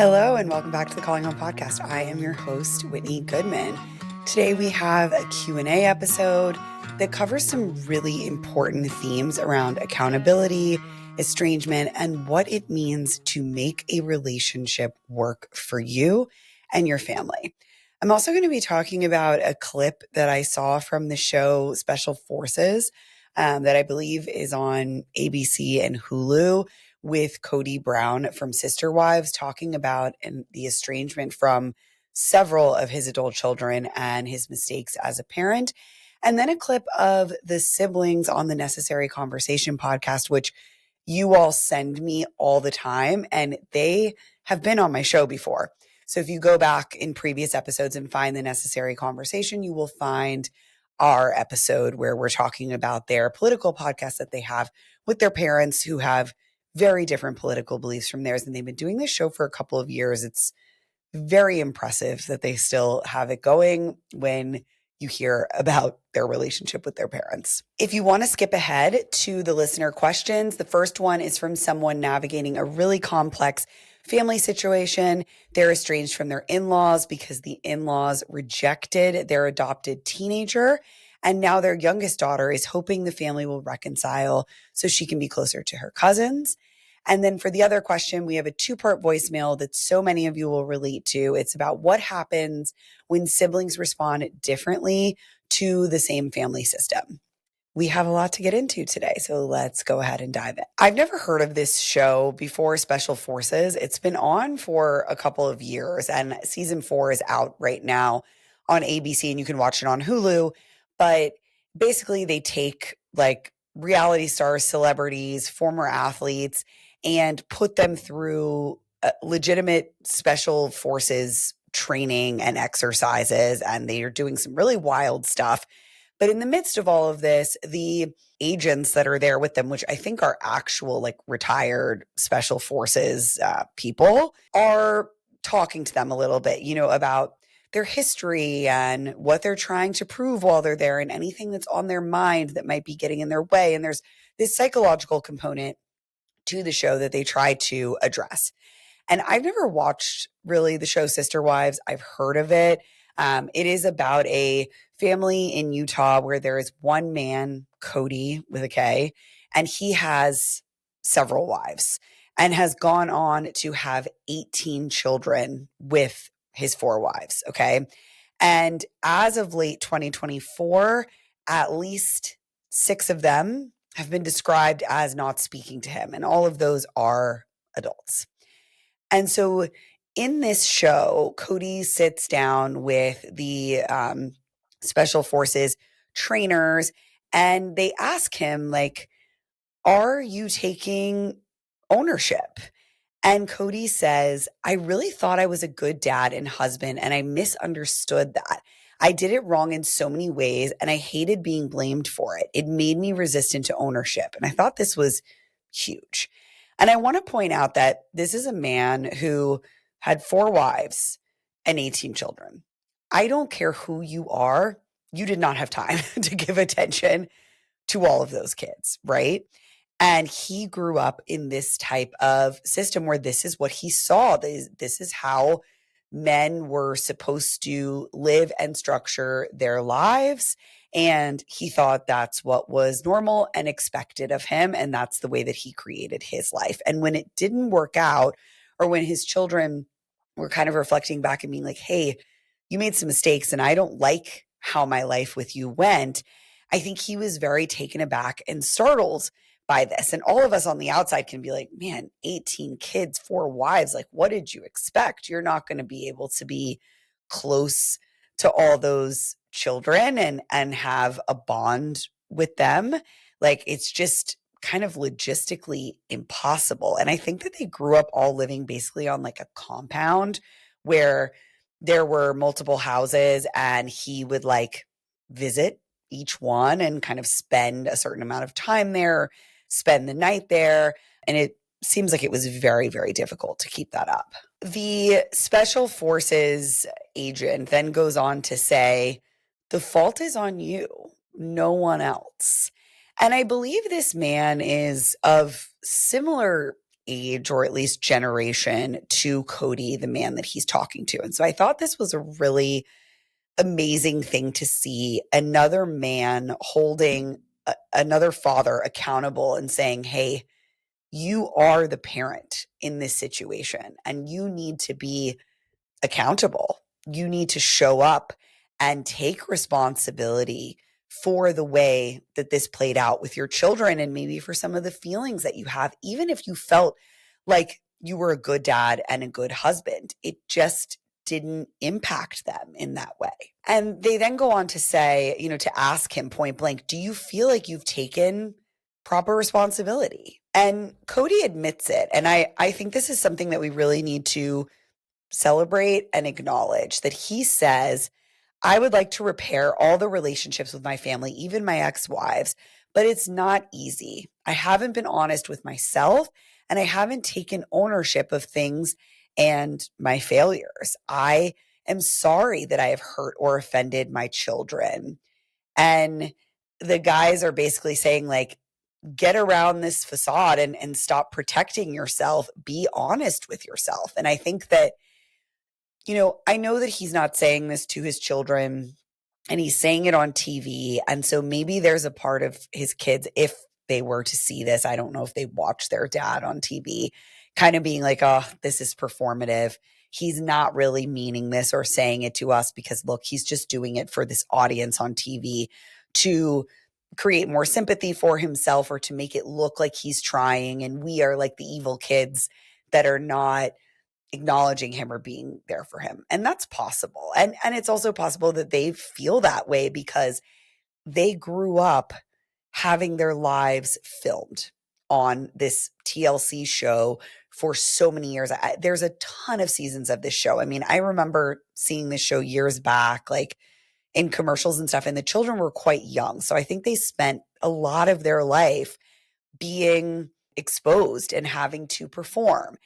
Hello and welcome back to the Calling Home Podcast. I am your host, Whitney Goodman. Today we have a Q&A episode that covers some really important themes around accountability, estrangement, and what it means to make a relationship work for you and your family. I'm also going to be talking about a clip that I saw from the show Special Forces that I believe is on ABC and Hulu, with Kody Brown from Sister Wives talking about the estrangement from several of his adult children and his mistakes as a parent. And then a clip of the siblings on the Necessary Conversation podcast, which you all send me all the time, and they have been on my show before. So if you go back in previous episodes and find the Necessary Conversation, you will find our episode where we're talking about their political podcast that they have with their parents who have very different political beliefs from theirs. And they've been doing this show for a couple of years. It's very impressive that they still have it going when you hear about their relationship with their parents. If you want to skip ahead to the listener questions, the first one is from someone navigating a really complex family situation. They're estranged from their in-laws because the in-laws rejected their adopted teenager. And now their youngest daughter is hoping the family will reconcile so she can be closer to her cousins. And then for the other question, we have a 2-part voicemail that so many of you will relate to. It's about what happens when siblings respond differently to the same family system. We have a lot to get into today, so let's go ahead and dive in. I've never heard of this show before, Special Forces. It's been on for a couple of years, and season 4 is out right now on ABC, and you can watch it on Hulu. But basically, they take like reality stars, celebrities, former athletes, and put them through legitimate special forces training and exercises, and they are doing some really wild stuff. But in the midst of all of this, the agents that are there with them, which I think are actual like retired special forces people, are talking to them a little bit, about their history and what they're trying to prove while they're there and anything that's on their mind that might be getting in their way. And there's this psychological component to the show that they try to address. And I've never watched really the show Sister Wives. I've heard of it. It is about a family in Utah where there is one man, Kody with a K, and he has several wives and has gone on to have 18 children with his 4 wives. Okay. And as of late 2024, at least 6 of them have been described as not speaking to him. And all of those are adults. And so in this show, Kody sits down with the special forces trainers and they ask him, like, are you taking ownership? And Kody says, I really thought I was a good dad and husband, and I misunderstood that. I did it wrong in so many ways, and I hated being blamed for it. It made me resistant to ownership. And I thought this was huge. And I want to point out that this is a man who had 4 wives and 18 children. I don't care who you are. You did not have time to give attention to all of those kids, right? And he grew up in this type of system where this is what he saw. This is how men were supposed to live and structure their lives. And he thought that's what was normal and expected of him. And that's the way that he created his life. And when it didn't work out, or when his children were kind of reflecting back and being like, hey, you made some mistakes and I don't like how my life with you went, I think he was very taken aback and startled by this. And all of us on the outside can be like, man, 18 kids, 4 wives, like, what did you expect? You're not going to be able to be close to all those children and have a bond with them. Like, it's just kind of logistically impossible. And I think that they grew up all living basically on like a compound where there were multiple houses, and he would like visit each one and kind of spend a certain amount of time there, spend the night there. And it seems like it was very, very difficult to keep that up. The special forces agent then goes on to say, the fault is on you, no one else. And I believe this man is of similar age or at least generation to Kody, the man that he's talking to. And so I thought this was a really amazing thing to see, another man holding another father accountable and saying, hey, you are the parent in this situation and you need to be accountable. You need to show up and take responsibility for the way that this played out with your children and maybe for some of the feelings that you have, even if you felt like you were a good dad and a good husband. It just didn't impact them in that way. And they then go on to say, to ask him point blank, do you feel like you've taken proper responsibility? And Kody admits it. And I think this is something that we really need to celebrate and acknowledge, that he says, I would like to repair all the relationships with my family, even my ex-wives, but it's not easy. I haven't been honest with myself and I haven't taken ownership of things and my failures. I am sorry that I have hurt or offended my children. And the guys are basically saying, like, get around this facade and stop protecting yourself. Be honest with yourself. And I think that, I know that he's not saying this to his children and he's saying it on TV. And so maybe there's a part of his kids, if they were to see this, I don't know if they watch their dad on TV, kind of being like, oh, this is performative. He's not really meaning this or saying it to us because, look, he's just doing it for this audience on TV to create more sympathy for himself or to make it look like he's trying. And we are like the evil kids that are not acknowledging him or being there for him. And that's possible. And it's also possible that they feel that way because they grew up having their lives filmed on this TLC show for so many years. There's a ton of seasons of this show. I mean, I remember seeing this show years back, like in commercials and stuff, and the children were quite young. So I think they spent a lot of their life being exposed and having to perform.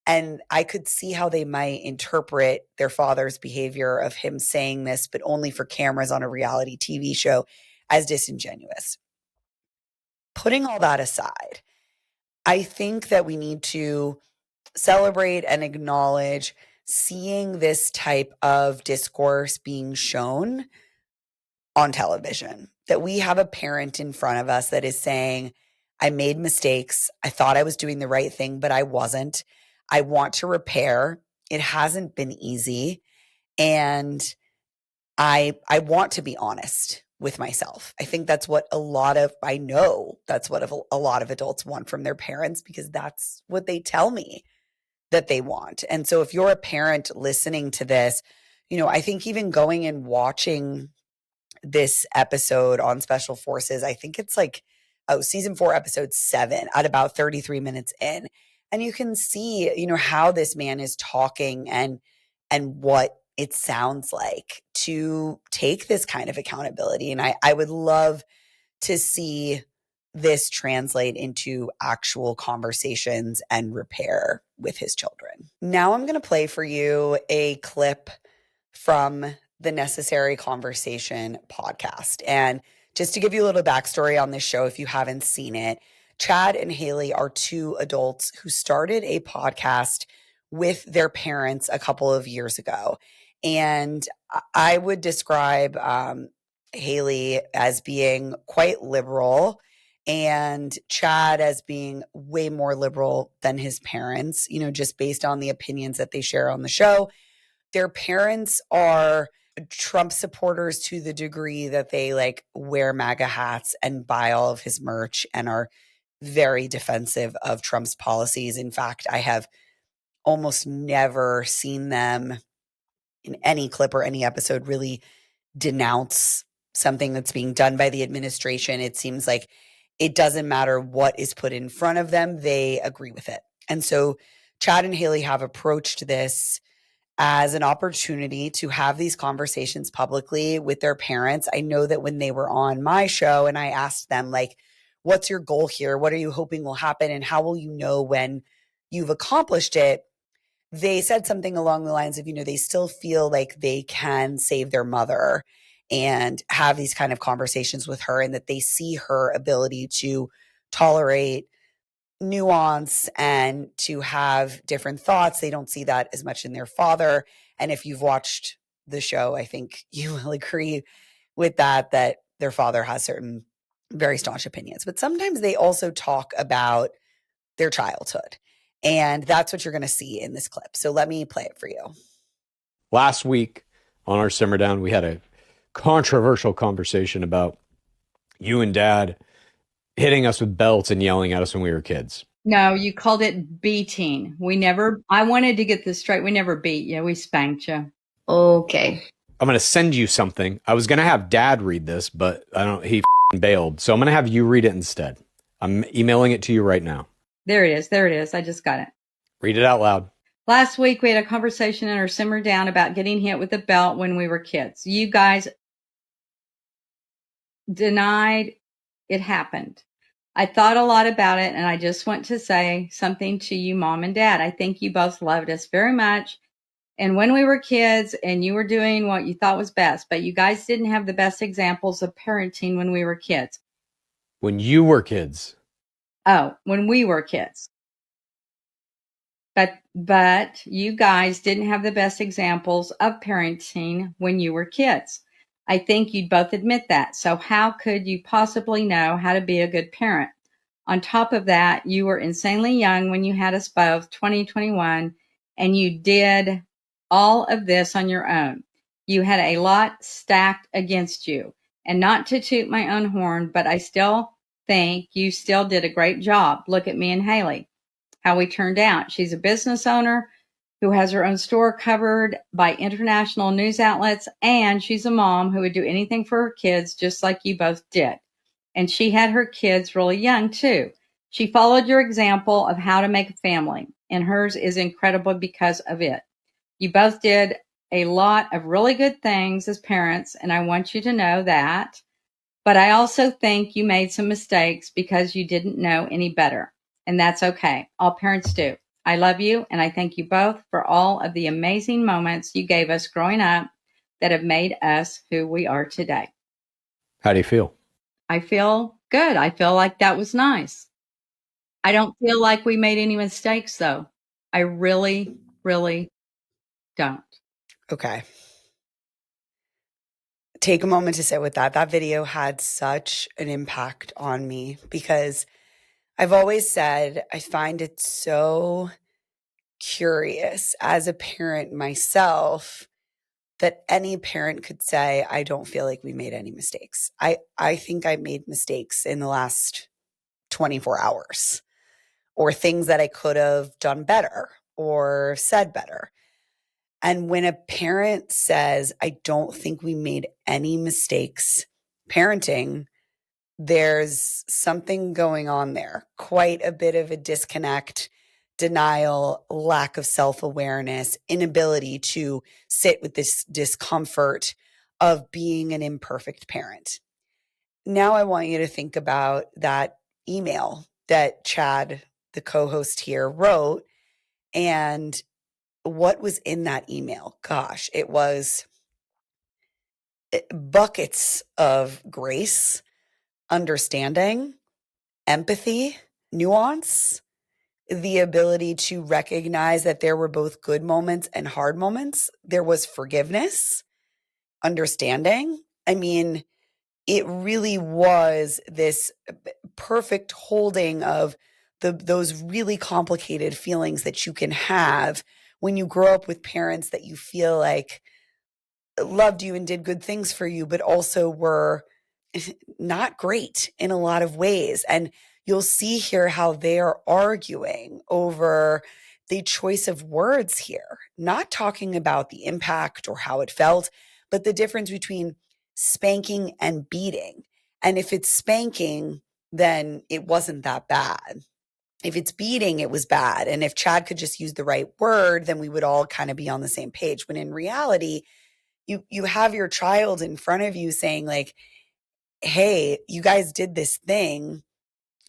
And I could see how they might interpret their father's behavior of him saying this, but only for cameras on a reality TV show, as disingenuous. Putting all that aside, I think that we need to celebrate and acknowledge seeing this type of discourse being shown on television, that we have a parent in front of us that is saying, I made mistakes. I thought I was doing the right thing, but I wasn't. I want to repair. It hasn't been easy. And I want to be honest with myself. I think that's what I know that's what a lot of adults want from their parents because that's what they tell me that they want. And so if you're a parent listening to this, I think even going and watching this episode on Special Forces, I think it's like, season 4, episode 7 at about 33 minutes in. And you can see, how this man is talking and what it sounds like to take this kind of accountability. And I would love to see this translate into actual conversations and repair with his children. Now I'm going to play for you a clip from the Necessary Conversation podcast. And just to give you a little backstory on this show, if you haven't seen it, Chad and Haley are 2 adults who started a podcast with their parents a couple of years ago. And I would describe Haley as being quite liberal and Chad as being way more liberal than his parents, just based on the opinions that they share on the show. Their parents are Trump supporters to the degree that they wear MAGA hats and buy all of his merch and are very defensive of Trump's policies. In fact, I have almost never seen them in any clip or any episode really denounce something that's being done by the administration. It seems like it doesn't matter what is put in front of them, they agree with it. And so Chad and Haley have approached this as an opportunity to have these conversations publicly with their parents. I know that when they were on my show and I asked them, what's your goal here? What are you hoping will happen? And how will you know when you've accomplished it? They said something along the lines of, they still feel like they can save their mother and have these kind of conversations with her, and that they see her ability to tolerate nuance and to have different thoughts. They don't see that as much in their father. And if you've watched the show, I think you will agree with that their father has certain very staunch opinions. But sometimes they also talk about their childhood. And that's what you're going to see in this clip. So let me play it for you. Last week on our Simmer Down, we had a controversial conversation about you and Dad hitting us with belts and yelling at us when we were kids. No, you called it beating. I wanted to get this straight. We never beat you. We spanked you. Okay. I'm going to send you something. I was going to have Dad read this, but he bailed. So I'm going to have you read it instead. I'm emailing it to you right now. There it is. There it is. I just got it. Read it out loud. Last week, we had a conversation in our Simmer Down about getting hit with a belt when we were kids. You guys denied it happened. I thought a lot about it, and I just want to say something to you, Mom and Dad. I think you both loved us very much. And when we were kids and you were doing what you thought was best, but you guys didn't have the best examples of parenting when we were kids. When you were kids. Oh, when we were kids. But you guys didn't have the best examples of parenting when you were kids. I think you'd both admit that. So how could you possibly know how to be a good parent? On top of that, you were insanely young when you had us both, 2021, and you did all of this on your own. You had a lot stacked against you. And not to toot my own horn, but I still think you still did a great job. Look at me and Haley, how we turned out. She's a business owner who has her own store covered by international news outlets, and she's a mom who would do anything for her kids, just like you both did. And she had her kids really young too. She followed your example of how to make a family, and hers is incredible because of it. You both did a lot of really good things as parents, and I want you to know that. But I also think you made some mistakes because you didn't know any better. And that's okay. All parents do. I love you, and I thank you both for all of the amazing moments you gave us growing up that have made us who we are today. How do you feel? I feel good. I feel like that was nice. I don't feel like we made any mistakes, though. I really, really don't. Okay. Take a moment to sit with that. That video had such an impact on me because I've always said I find it so curious as a parent myself that any parent could say, I don't feel like we made any mistakes. I think I made mistakes in the last 24 hours or things that I could have done better or said better. And when a parent says, I don't think we made any mistakes parenting, there's something going on there, quite a bit of a disconnect, denial, lack of self-awareness, inability to sit with this discomfort of being an imperfect parent. Now I want you to think about that email that Chad, the co-host here, wrote, and what was in that email. Gosh, it was buckets of grace, understanding, empathy, nuance, the ability to recognize that there were both good moments and hard moments. There was forgiveness, understanding. I mean, it really was this perfect holding of those really complicated feelings that you can have when you grow up with parents that you feel like loved you and did good things for you, but also were not great in a lot of ways. And you'll see here how they are arguing over the choice of words here, not talking about the impact or how it felt, but the difference between spanking and beating. And if it's spanking, then it wasn't that bad. If it's beating, it was bad. And if Chad could just use the right word, then we would all kind of be on the same page. When in reality, you have your child in front of you saying like, hey, you guys did this thing,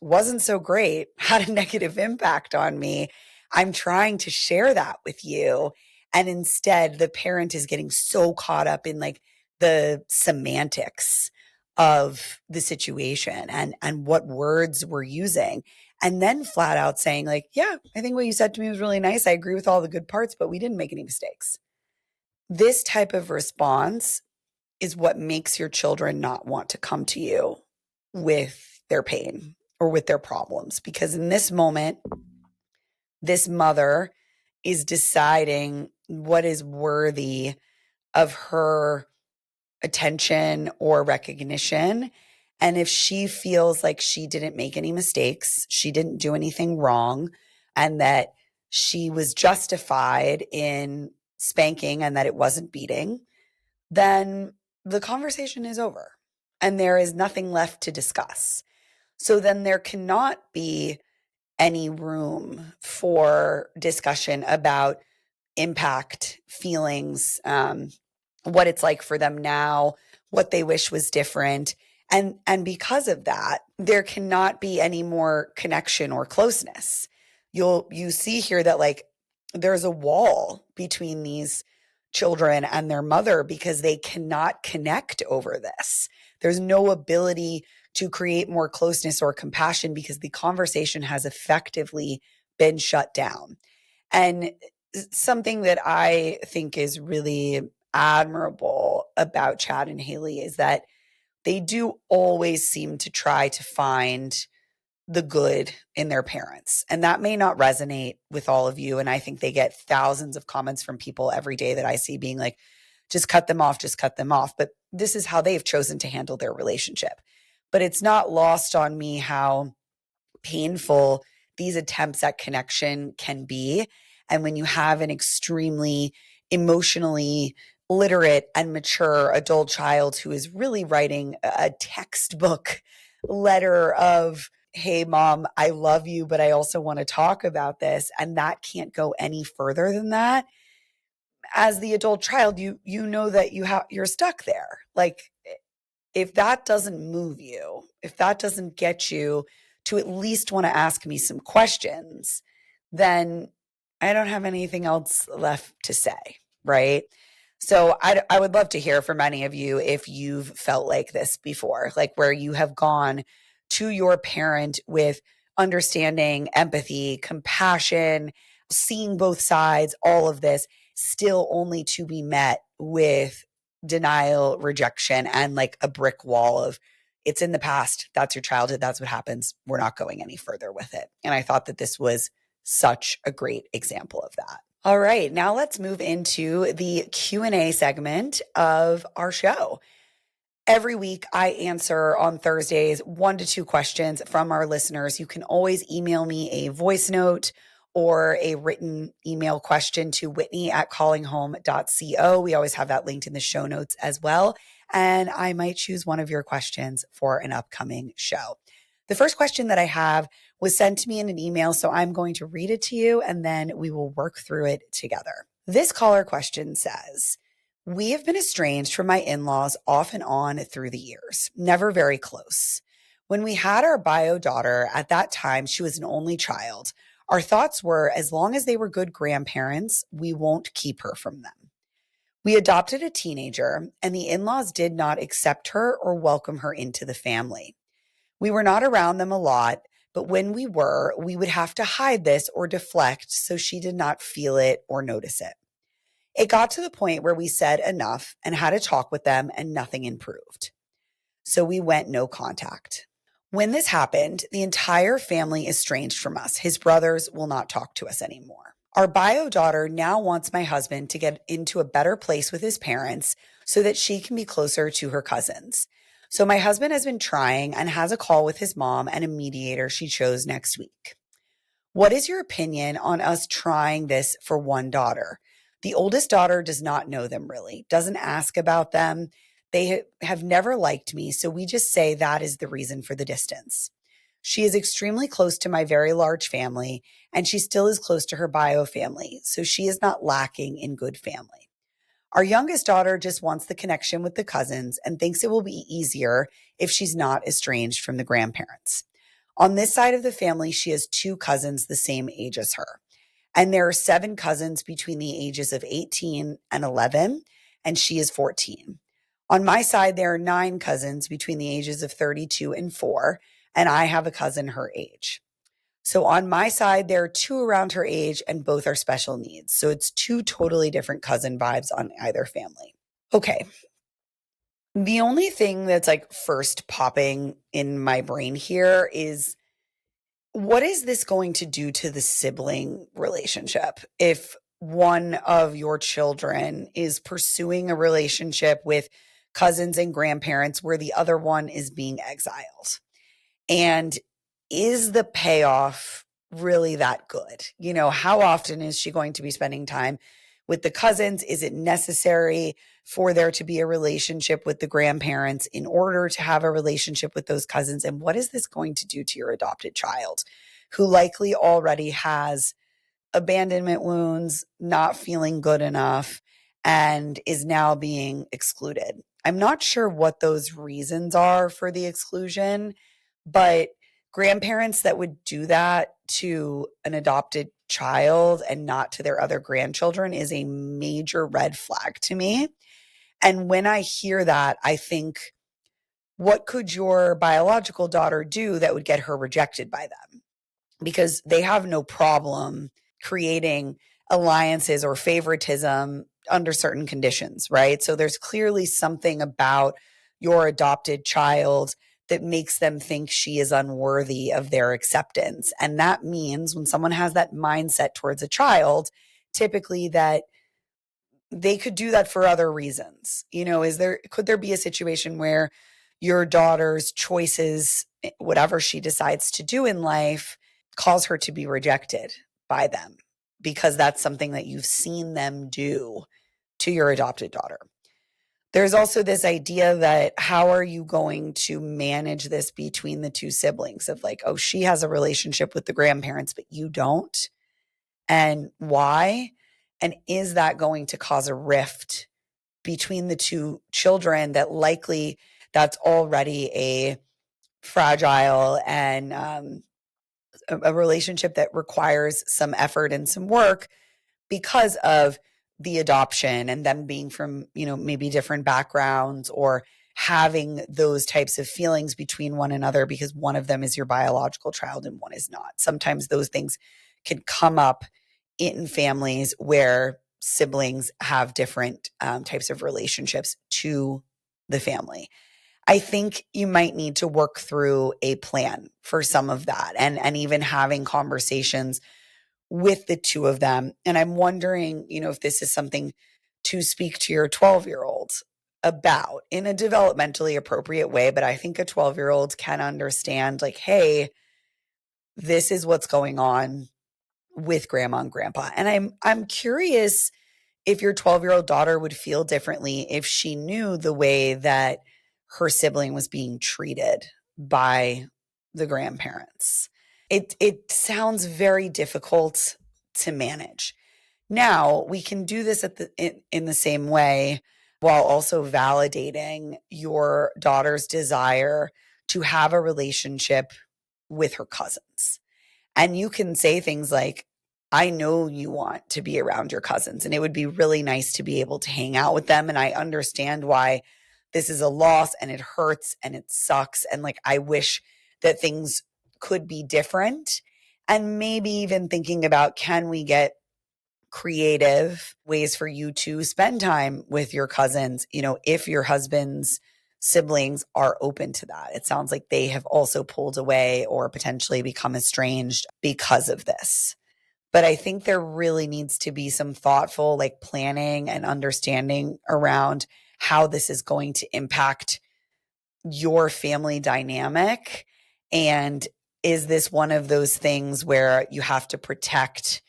wasn't so great, had a negative impact on me. I'm trying to share that with you. And instead, the parent is getting so caught up in like the semantics of the situation and what words we're using. and then flat out saying like, yeah, I think what you said to me was really nice. I agree with all the good parts, but we didn't make any mistakes. This type of response is what makes your children not want to come to you with their pain or with their problems. Because in this moment, this mother is deciding what is worthy of her attention or recognition. And if she feels like she didn't make any mistakes, she didn't do anything wrong, and that she was justified in spanking and that it wasn't beating, then the conversation is over and there is nothing left to discuss. So then there cannot be any room for discussion about impact, feelings, what it's like for them now, what they wish was different. And because of that, there cannot be any more connection or closeness. You see here that like there's a wall between these children and their mother because they cannot connect over this. There's no ability to create more closeness or compassion because the conversation has effectively been shut down. And something that I think is really admirable about Chad and Haley is that they do always seem to try to find the good in their parents. And that may not resonate with all of you. And I think they get thousands of comments from people every day that I see being like, just cut them off, just cut them off. But this is how they've chosen to handle their relationship. But it's not lost on me how painful these attempts at connection can be. And when you have an extremely emotionally literate and mature adult child who is really writing a textbook letter of, hey, mom, I love you, but I also want to talk about this. And that can't go any further than that. As the adult child, you know that you're stuck there. Like if that doesn't move you, if that doesn't get you to at least want to ask me some questions, then I don't have anything else left to say, right? So I would love to hear from any of you if you've felt like this before, like where you have gone to your parent with understanding, empathy, compassion, seeing both sides, all of this, still only to be met with denial, rejection, and like a brick wall of it's in the past. That's your childhood. That's what happens. We're not going any further with it. And I thought that this was such a great example of that. All right, now let's move into the Q&A segment of our show. Every week, I answer on Thursdays 1 to 2 questions from our listeners. You can always email me a voice note or a written email question to whitney@callinghome.co. We always have that linked in the show notes as well. And I might choose one of your questions for an upcoming show. The first question that I have was sent to me in an email, so I'm going to read it to you and then we will work through it together. This caller question says, we have been estranged from my in-laws off and on through the years, never very close. When we had our bio daughter, at that time, she was an only child. Our thoughts were, as long as they were good grandparents, we won't keep her from them. We adopted a teenager, and the in-laws did not accept her or welcome her into the family. We were not around them a lot, but when we were, we would have to hide this or deflect so she did not feel it or notice it. It got to the point where we said enough and had a talk with them and nothing improved. So we went no contact. When this happened, the entire family estranged from us. His brothers will not talk to us anymore. Our bio daughter now wants my husband to get into a better place with his parents so that she can be closer to her cousins. So my husband has been trying and has a call with his mom and a mediator she chose next week. What is your opinion on us trying this for one daughter? The oldest daughter does not know them really, doesn't ask about them. They have never liked me, so we just say that is the reason for the distance. She is extremely close to my very large family, and she still is close to her bio family, so she is not lacking in good family. Our youngest daughter just wants the connection with the cousins and thinks it will be easier if she's not estranged from the grandparents. On this side of the family, she has 2 cousins the same age as her. And there are 7 cousins between the ages of 18 and 11, and she is 14. On my side, there are 9 cousins between the ages of 32 and 4, and I have a cousin her age. So on my side, there are two around her age and both are special needs. So it's two totally different cousin vibes on either family. Okay. The only thing that's like first popping in my brain here is, what is this going to do to the sibling relationship if one of your children is pursuing a relationship with cousins and grandparents where the other one is being exiled? And is the payoff really that good? You know, how often is she going to be spending time with the cousins? Is it necessary for there to be a relationship with the grandparents in order to have a relationship with those cousins? And what is this going to do to your adopted child, who likely already has abandonment wounds, not feeling good enough, and is now being excluded? I'm not sure what those reasons are for the exclusion, but grandparents that would do that to an adopted child and not to their other grandchildren is a major red flag to me. And when I hear that, I think, what could your biological daughter do that would get her rejected by them? Because they have no problem creating alliances or favoritism under certain conditions, right? So there's clearly something about your adopted child that makes them think she is unworthy of their acceptance. And that means when someone has that mindset towards a child, typically that they could do that for other reasons. You know, could there be a situation where your daughter's choices, whatever she decides to do in life, cause her to be rejected by them because that's something that you've seen them do to your adopted daughter? There's also this idea that, how are you going to manage this between the two siblings of like, oh, she has a relationship with the grandparents, but you don't. And why? And is that going to cause a rift between the two children that likely that's already a fragile and a relationship that requires some effort and some work because of the adoption and them being from, you know, maybe different backgrounds, or having those types of feelings between one another because one of them is your biological child and one is not. Sometimes those things can come up in families where siblings have different types of relationships to the family. I think you might need to work through a plan for some of that, and even having conversations with the two of them. And I'm wondering, you know, if this is something to speak to your 12-year-old about in a developmentally appropriate way. But I think a 12-year-old can understand, like, hey, this is what's going on with grandma and grandpa. And I'm curious if your 12-year-old daughter would feel differently if she knew the way that her sibling was being treated by the grandparents. It sounds very difficult to manage. Now, we can do this in the same way while also validating your daughter's desire to have a relationship with her cousins. And you can say things like, I know you want to be around your cousins, and it would be really nice to be able to hang out with them. And I understand why this is a loss and it hurts and it sucks. And like, I wish that things could be different. And maybe even thinking about, can we get creative ways for you to spend time with your cousins, you know, if your husband's siblings are open to that. It sounds like they have also pulled away or potentially become estranged because of this. But I think there really needs to be some thoughtful, like, planning and understanding around how this is going to impact your family dynamic. And is this one of those things where you have to protect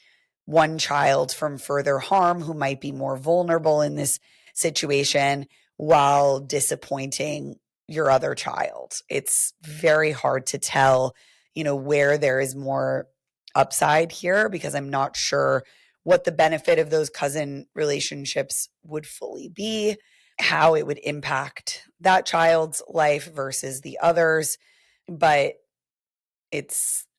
one child from further harm who might be more vulnerable in this situation while disappointing your other child? It's very hard to tell, you know, where there is more upside here, because I'm not sure what the benefit of those cousin relationships would fully be, how it would impact that child's life versus the others. But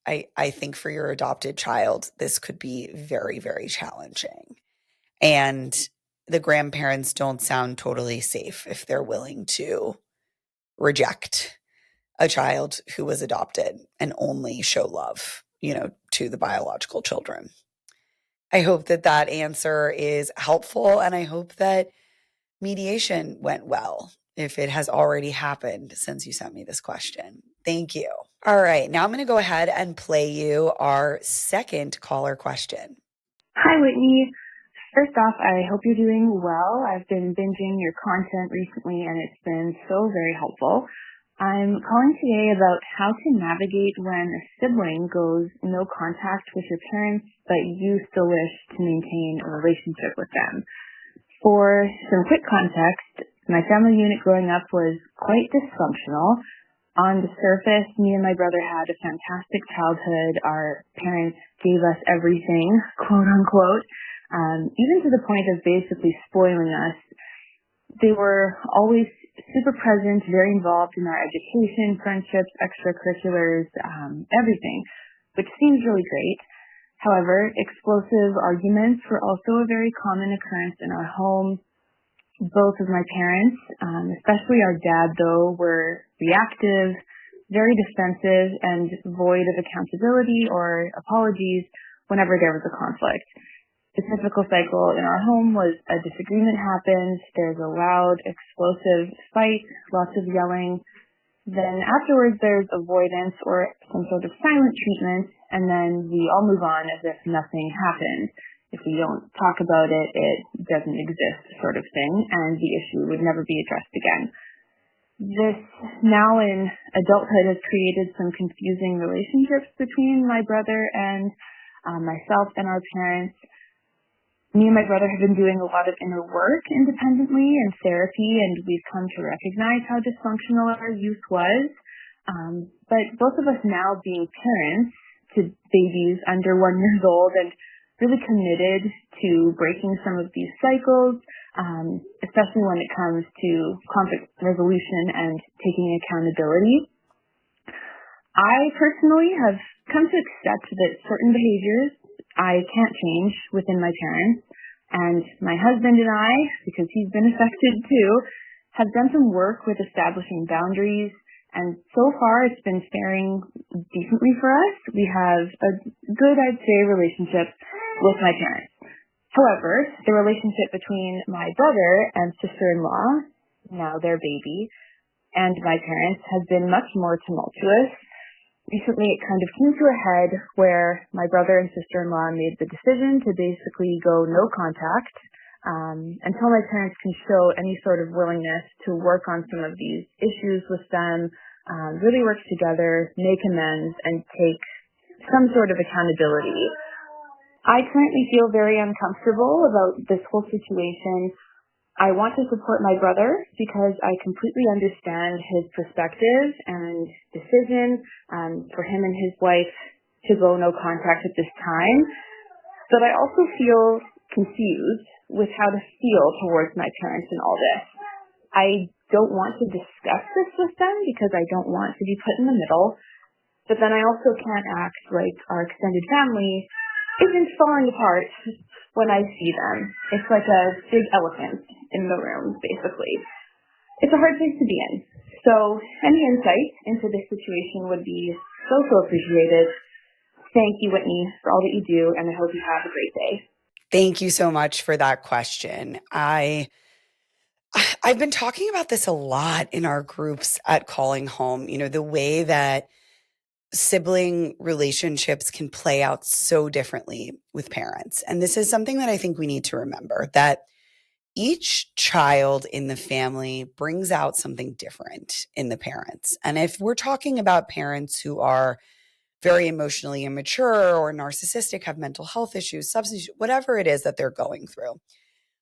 I think for your adopted child, this could be very, very challenging. And the grandparents don't sound totally safe if they're willing to reject a child who was adopted and only show love to the biological children. I hope that answer is helpful, and I hope that mediation went well if it has already happened since you sent me this question. Thank you. All right, now I'm going to go ahead and play you our second caller question. Hi, Whitney. First off, I hope you're doing well. I've been binging your content recently, and it's been so very helpful. I'm calling today about how to navigate when a sibling goes no contact with your parents, but you still wish to maintain a relationship with them. For some quick context, my family unit growing up was quite dysfunctional. On the surface, me and my brother had a fantastic childhood. Our parents gave us everything, quote unquote, even to the point of basically spoiling us. They were always super present, very involved in our education, friendships, extracurriculars, everything, which seems really great. However, explosive arguments were also a very common occurrence in our home. Both of my parents, especially our dad, though, were reactive, very defensive, and void of accountability or apologies whenever there was a conflict. The typical cycle in our home was a disagreement happens, there's a loud, explosive fight, lots of yelling. Then afterwards there's avoidance or some sort of silent treatment, and then we all move on as if nothing happened. If we don't talk about it, it doesn't exist sort of thing, and the issue would never be addressed again. This now in adulthood has created some confusing relationships between my brother and myself and our parents. Me and my brother have been doing a lot of inner work independently in therapy, and we've come to recognize how dysfunctional our youth was. But both of us now being parents to babies under 1 year old and really committed to breaking some of these cycles, especially when it comes to conflict resolution and taking accountability. I personally have come to accept that certain behaviors I can't change within my parents, and my husband and I, because he's been affected too, have done some work with establishing boundaries, and so far it's been faring decently for us. We have a good, I'd say, relationship with my parents. However, the relationship between my brother and sister-in-law, now their baby, and my parents has been much more tumultuous. Recently, it kind of came to a head where my brother and sister-in-law made the decision to basically go no contact until my parents can show any sort of willingness to work on some of these issues with them, really work together, make amends, and take some sort of accountability. I currently feel very uncomfortable about this whole situation. I want to support my brother because I completely understand his perspective and decision for him and his wife to go no contact at this time. But I also feel confused with how to feel towards my parents in all this. I don't want to discuss this with them because I don't want to be put in the middle. But then I also can't act like our extended family isn't falling apart when I see them. It's like a big elephant in the room, basically. It's a hard place to be in. So any insight into this situation would be so appreciated. Thank you, Whitney, for all that you do, and I hope you have a great day. Thank you so much for that question. I've been talking about this a lot in our groups at Calling Home, the way that sibling relationships can play out so differently with parents. And this is something that I think we need to remember, that each child in the family brings out something different in the parents. And if we're talking about parents who are very emotionally immature or narcissistic, have mental health issues, substance use, whatever it is that they're going through,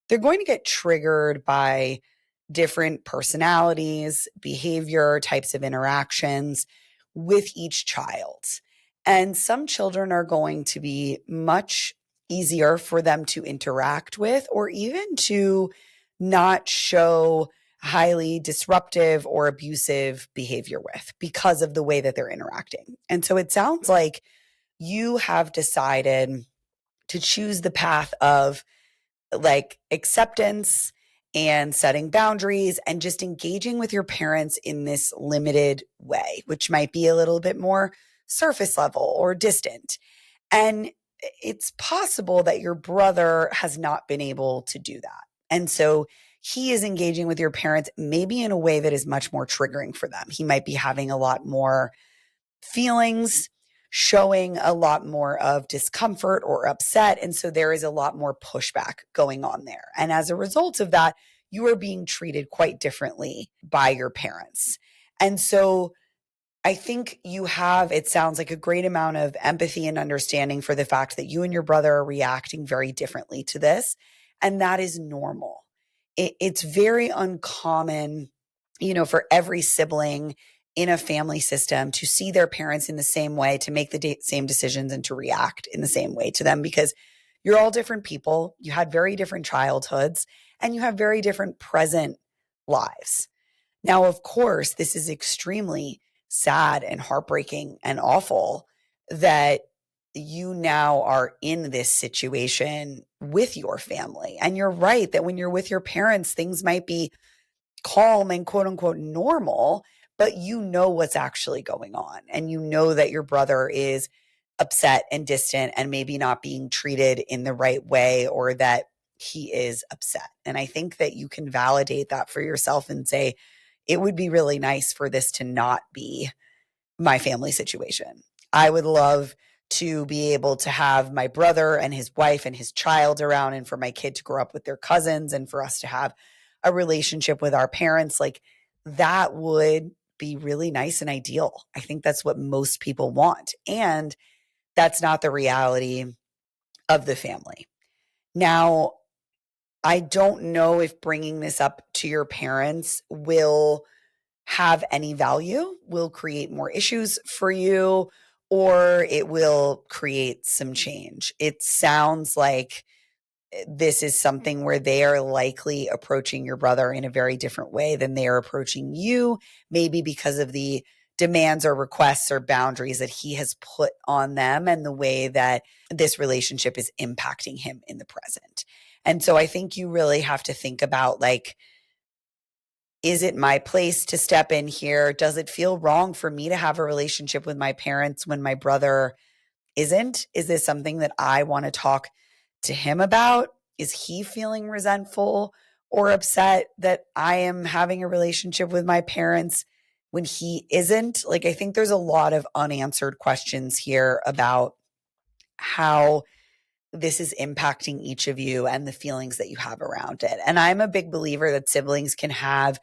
they're going to get triggered by different personalities, behavior, types of interactions with each child. And some children are going to be much easier for them to interact with, or even to not show highly disruptive or abusive behavior with, because of the way that they're interacting. And so it sounds like you have decided to choose the path of like acceptance and setting boundaries and just engaging with your parents in this limited way, which might be a little bit more surface level or distant. And it's possible that your brother has not been able to do that. And so he is engaging with your parents maybe in a way that is much more triggering for them. He might be having a lot more feelings, showing a lot more of discomfort or upset. And so there is a lot more pushback going on there. And as a result of that, you are being treated quite differently by your parents. And so I think you have, it sounds like, a great amount of empathy and understanding for the fact that you and your brother are reacting very differently to this. And that is normal. It's very uncommon, for every sibling in a family system to see their parents in the same way, to make the same decisions and to react in the same way to them, because you're all different people. You had very different childhoods and you have very different present lives. Now, of course, this is extremely sad and heartbreaking and awful that you now are in this situation with your family. And you're right that when you're with your parents, things might be calm and quote unquote normal, but you know what's actually going on. And you know that your brother is upset and distant and maybe not being treated in the right way, or that he is upset. And I think that you can validate that for yourself and say, it would be really nice for this to not be my family situation. I would love to be able to have my brother and his wife and his child around, and for my kid to grow up with their cousins, and for us to have a relationship with our parents. Like, that would be really nice and ideal. I think that's what most people want. And that's not the reality of the family. Now, I don't know if bringing this up to your parents will have any value, will create more issues for you, or it will create some change. It sounds like this is something where they are likely approaching your brother in a very different way than they are approaching you, maybe because of the demands or requests or boundaries that he has put on them and the way that this relationship is impacting him in the present. And so I think you really have to think about, like, is it my place to step in here? Does it feel wrong for me to have a relationship with my parents when my brother isn't? Is this something that I want to talk to him about? Is he feeling resentful or upset that I am having a relationship with my parents when he isn't? Like, I think there's a lot of unanswered questions here about how this is impacting each of you and the feelings that you have around it. And I'm a big believer that siblings can have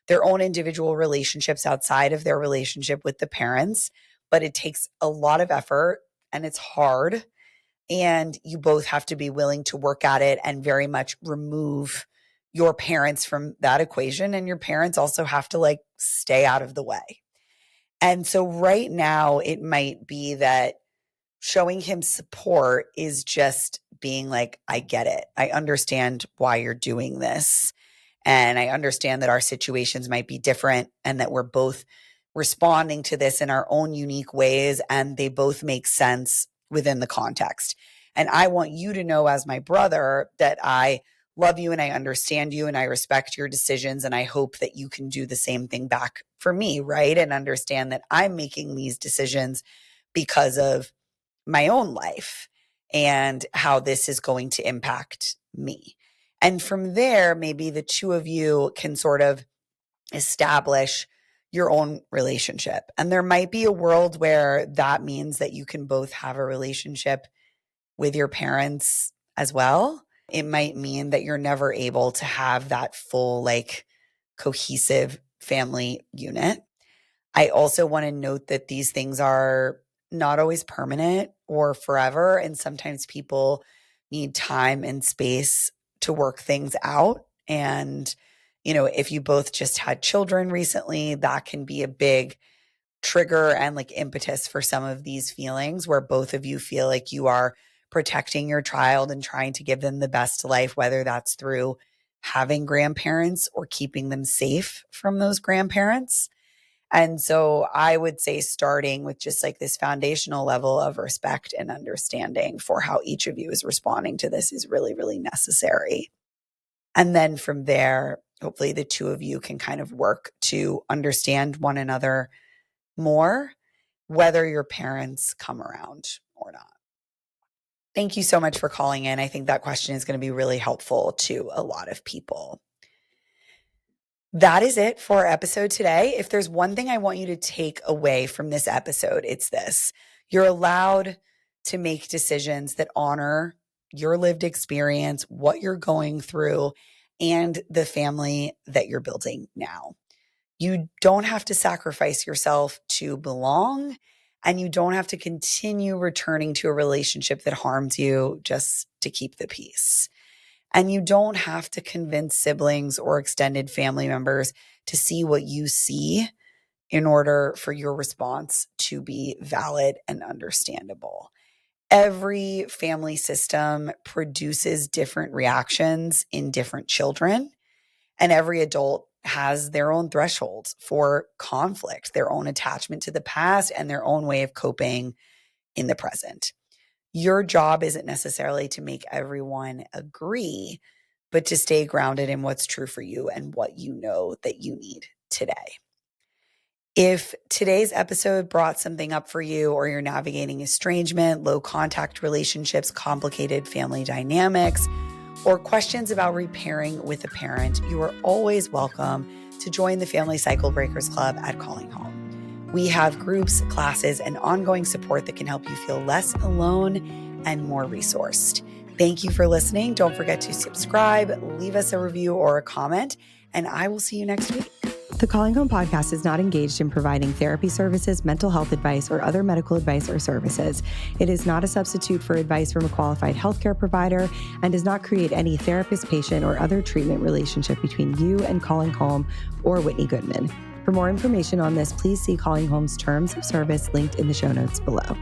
their own individual relationships outside of their relationship with the parents, but it takes a lot of effort and it's hard. And you both have to be willing to work at it and very much remove your parents from that equation. And your parents also have to, like, stay out of the way. And so right now it might be that showing him support is just being like, I get it. I understand why you're doing this. And I understand that our situations might be different and that we're both responding to this in our own unique ways, and they both make sense within the context. And I want you to know, as my brother, that I love you and I understand you and I respect your decisions. And I hope that you can do the same thing back for me, right? And understand that I'm making these decisions because of my own life and how this is going to impact me. And from there, maybe the two of you can sort of establish your own relationship. And there might be a world where that means that you can both have a relationship with your parents as well. It might mean that you're never able to have that full, like, cohesive family unit. I also want to note that these things are not always permanent or forever. And sometimes people need time and space to work things out. And, if you both just had children recently, that can be a big trigger and, like, impetus for some of these feelings, where both of you feel like you are protecting your child and trying to give them the best life, whether that's through having grandparents or keeping them safe from those grandparents. And so I would say starting with just, like, this foundational level of respect and understanding for how each of you is responding to this is really, really necessary. And then from there, hopefully the two of you can kind of work to understand one another more whether your parents come around or not. Thank you so much for calling in. I think that question is going to be really helpful to a lot of people. That is it for our episode today. If there's one thing I want you to take away from this episode, it's this. You're allowed to make decisions that honor your lived experience, what you're going through, and the family that you're building now. You don't have to sacrifice yourself to belong, and you don't have to continue returning to a relationship that harms you just to keep the peace. And you don't have to convince siblings or extended family members to see what you see in order for your response to be valid and understandable. Every family system produces different reactions in different children, and every adult has their own thresholds for conflict, their own attachment to the past, and their own way of coping in the present. Your job isn't necessarily to make everyone agree, but to stay grounded in what's true for you and what you know that you need today. If today's episode brought something up for you, or you're navigating estrangement, low contact relationships, complicated family dynamics, or questions about repairing with a parent, you are always welcome to join the Family Cyclebreakers Club at Calling Home. We have groups, classes, and ongoing support that can help you feel less alone and more resourced. Thank you for listening. Don't forget to subscribe, leave us a review or a comment, and I will see you next week. The Calling Home podcast is not engaged in providing therapy services, mental health advice, or other medical advice or services. It is not a substitute for advice from a qualified healthcare provider and does not create any therapist, patient, or other treatment relationship between you and Calling Home or Whitney Goodman. For more information on this, please see Calling Home's terms of service linked in the show notes below.